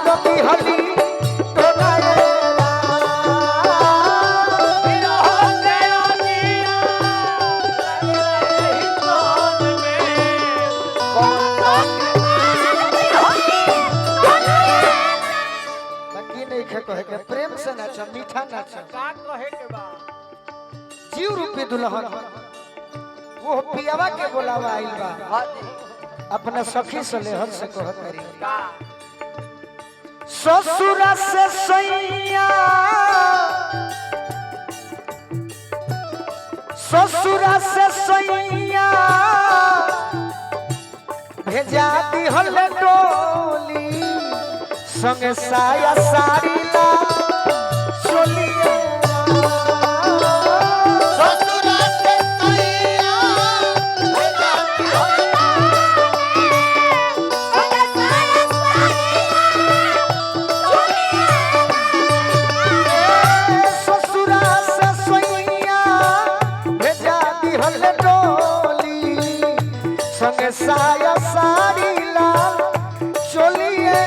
रति हली टोनाए बाकी नहीं कहे के प्रेम से नाच मीठा नाच का कहे के बा जीव रूपी दुल्हन वो पियावा के बोलावा आइल बा हां जी अपना सखी से लेहर से कहत करी का ससुर से सैया ससुर से सैया भेजा दी हल डोली संग साया साड़ी ला चलिए साया साड़ी ला चलिए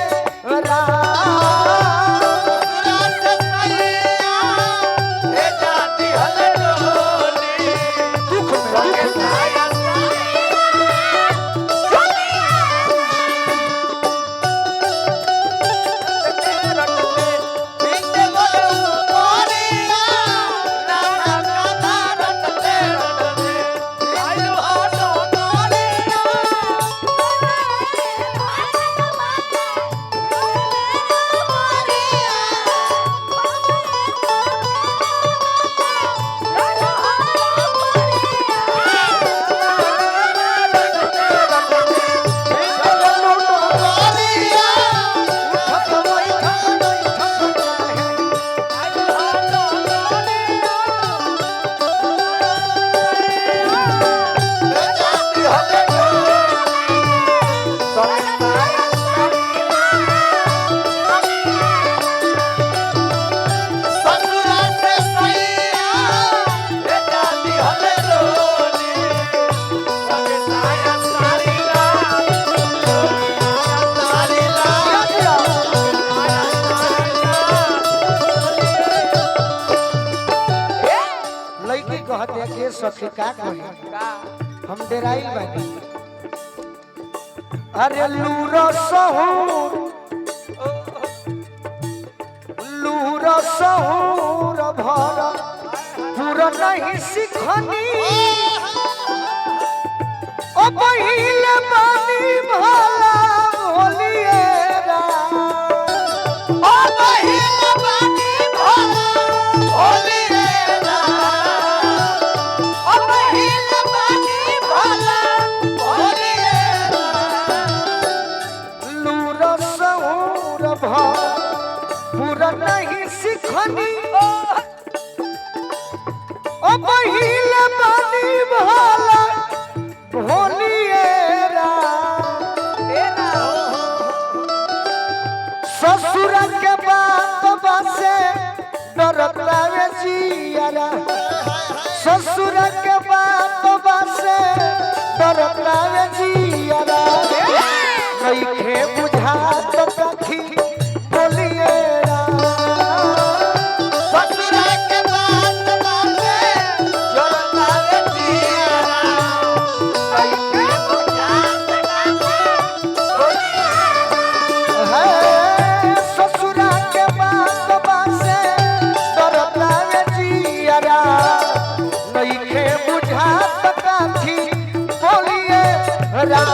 सखी का कहे हम डेराइल बानी अरे लूरो सहूर भर पूरा नहीं सिखनी ओ पहिले बानी भला बोलिए रा ओ पहिले बानी भला बोलिए रा पूरा नहीं सिखनी ओ पहिले पानी भाला भोलिए ससुर के बात बसे डरता वे जियारा ससुर के बात बसे डरता वे जियारा कइखे बुझात कखी बोलिए ससुर के बात बसे डरता वे जियारा कइखे बुझात कखी बोलिए ससुर के बात बसे डरता वे जियारा कइखे बुझात कखी बोलिए रा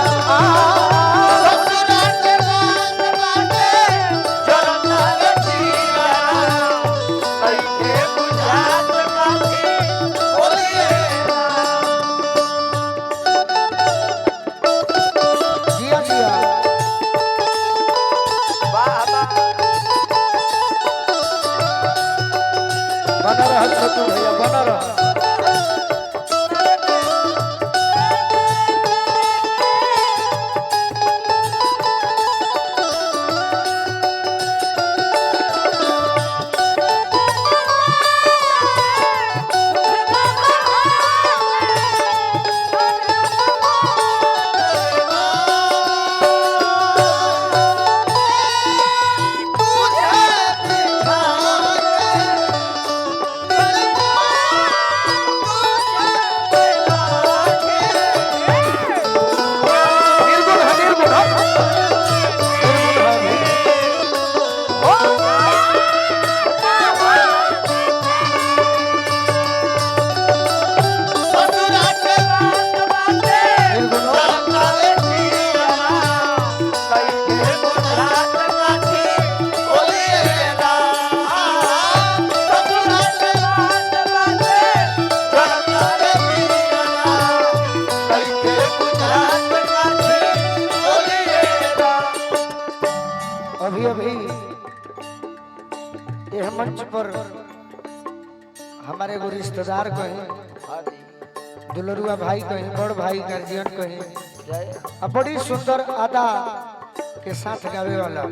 बना रहा छोटू भैया बना रहा यह मंच पर हमारे एगो रिश्तेदार कहीं दुलरुआ भाई कहीं बड़ भाई गार्जियन कहीं अब बड़ी सुंदर अदा के साथ गावे वाला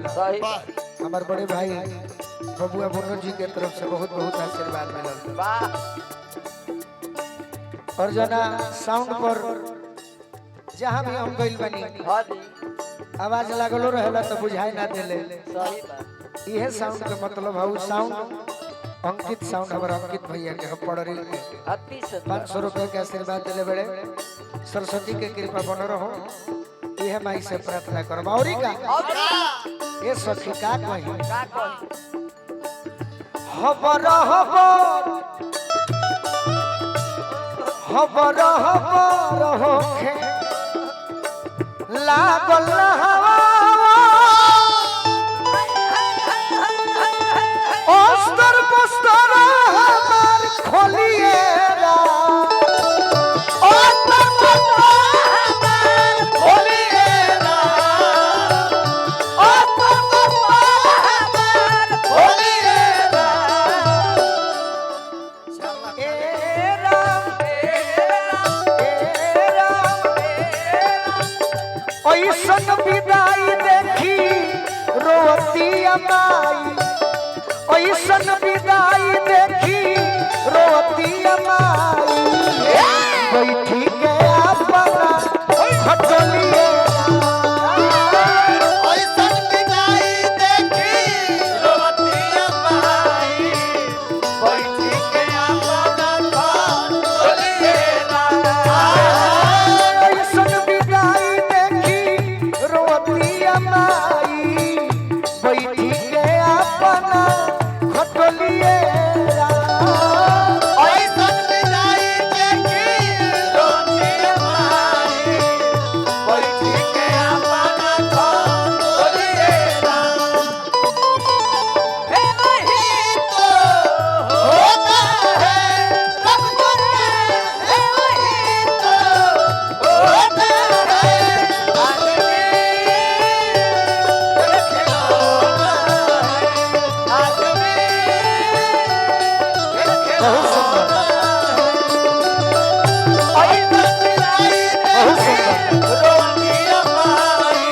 हमारे बड़े भाई बबुआ बोनो जी के तरफ से बहुत बहुत आशीर्वाद मिला और जना साउंड पर जहाँ भी हम गइल बनी आवाज लागलो रहेला तो बुझाई ना देले यह साउंड का मतलब है साउंड अंकित साउंड हमारा अंकित भैया के हम पढ़ रही 500 रुपए के आशीर्वाद दिले बड़े सरस्वती के कृपा बन रहो यह माई से प्रार्थना करब और का ये सखी का कही हबर होखे लागल हवा अस्तर पुस्तर हमार खोलिए अस्तर पुस्तर हमार खोलिए अस्तर पुस्तर हमार खोलिए ए राम ऐसन विदाई देखी रोती माई ऐसन विदाई देखी रोती माई बैठी के अपना खटलिए ऐसन विदाई देखी रोती माई बैठी के अपना खटलिए ऐसन विदाई देखी रोती माई बैठी के अपना खटलिए ऐसन विदाई देखी रोती माई बैठी के अपना खटलिए हे वही तो होता है रब हे वही तो होता है आदमी खिलौना है आदमी बहुत सुंदर बहुत सुंदर रोती माई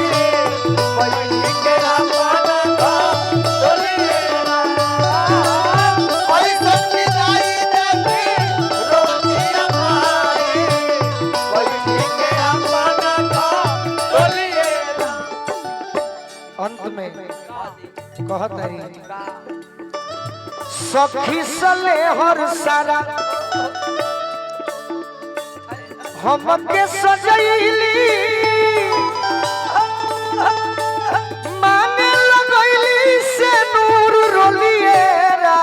बैठी के अपना खटलिए ऐसन विदाई देखी रोती माई बैठी के अपना खटलिए अंत में कहत है सखी सले हर सारा हमके सजैली माने लगैली से नूर रोलिएरा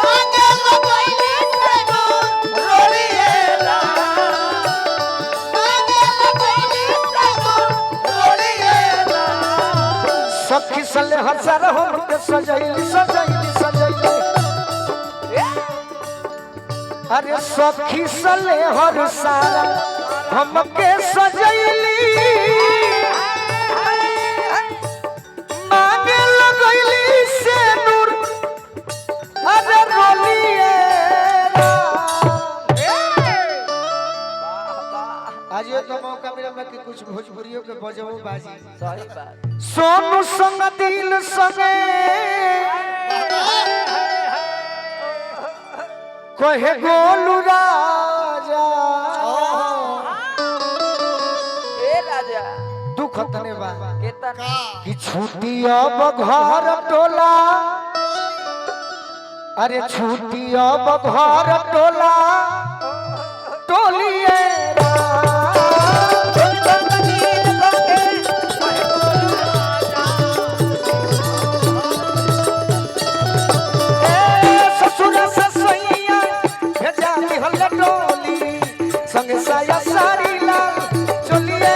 माने लगैली से नूर रोलिएरा माने लगैली से नूर रोलिएरा सखी सले हर सारा हमके सजैली सजैली सजैली अरे सखी सले हर सारा हमके सजैली मांगे लगैली से नूर अरे रोलिए आज ये तो मौका मिला मैं कि कुछ भोजपुरियों के बजबो बाजी सही बात सोनू संग दिल संगे कहे गोलू राजा ए राजा दुख तने बा केतना कि छूटी अब घर टोला अरे छूटी अब घर टोला टोलिए ससुर ससैया भेजा हल टोली संग साया सारी लाल चलिए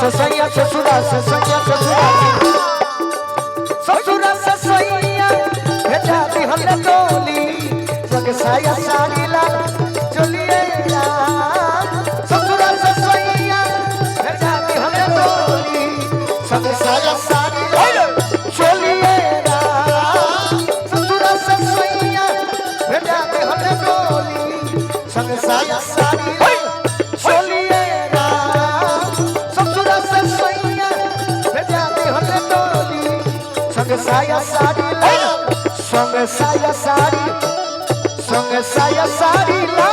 से सैया ससुरा से सैया ससुरा ससुरा से सैया भेजा दी हमने टोली जग साया साड़ी लाल चलिए ससुरा से सैया भेजा दी हमने टोली जग साया साड़ी लाल चलिए ससुरा से सैया भेजा दी हमने टोली जग साया साड़ी चलिए ससुरा से सैया भेजा दी हमने टोली संग साया साड़ी संग साया साड़ी संग साया साड़ी ला